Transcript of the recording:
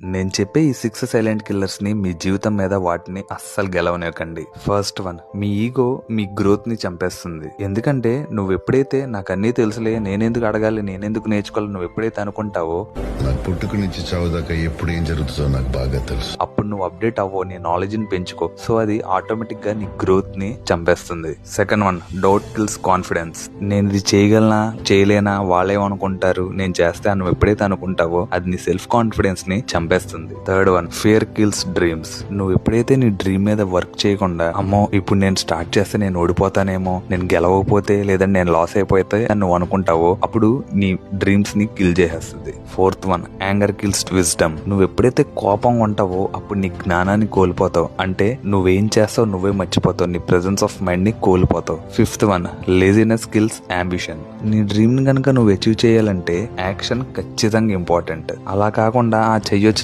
నేను చెప్పే ఈ 6 సైలెంట్ కిల్లర్స్ ని మీ జీవితం మీద వాటిని అస్సలు గెలవనివ్వకండి. ఫస్ట్ వన్, మీ ఈగో మీ గ్రోత్ ని చంపేస్తుంది. ఎందుకంటే నువ్వు ఎప్పుడైతే నాకు అన్నీ తెలుసులే, నేనెందుకు అడగాలి, నేనెందుకు నేర్చుకోవాలి, నువ్వు ఎప్పుడైతే అనుకుంటావో నా పుట్టుక నుంచి చావు దాకా ఎప్పుడు ఏం జరుగుతుందో నాకు బాగా తెలుసు. అప్పుడు నువ్వు అప్డేట్ అవ్వో, నీ నాలెడ్జ్ ని పెంచుకో. సో అది ఆటోమేటిక్ గా నీ గ్రోత్ ని చంపేస్తుంది. Second one, doubt kills confidence. నేను ఇది చేయగలనా చేయలేనా, వాళ్ళేమనుకుంటారు, నేను చేస్తా నువ్వు ఎప్పుడైతే అనుకుంటావో అది నీ సెల్ఫ్ కాన్ఫిడెన్స్ ని చంపేస్తుంది. Third one, fear kills dreams. నువ్వు ఎప్పుడైతే నీ డ్రీమ్ మీద వర్క్ చేయకుండా, అమ్మో ఇప్పుడు నేను స్టార్ట్ చేస్తే నేను ఓడిపోతానేమో, నేను గెలవకపోతే లేదా నేను లాస్ అయిపోతే అని నువ్వు అనుకుంటావో అప్పుడు నీ డ్రీమ్స్ ని కిల్ చేసేస్తుంది. Fourth one, anger kills wisdom. నువ్వు ఎప్పుడైతే కోపంగా ఉంటావో అప్పుడు నీ జ్ఞానాన్ని కోల్పోతావు. అంటే నువ్వేం చేస్తావు నువ్వే మర్చిపోతావు, నీ ప్రెజెన్స్ ఆఫ్ మైండ్ ని కోల్పోతావు. Fifth one, laziness kills ambition. నీ డ్రీమ్ ని కనుక నువ్వు అచీవ్ చేయాలంటే యాక్షన్ ఖచ్చితంగా ఇంపార్టెంట్. అలా కాకుండా చెయ్యొచ్చు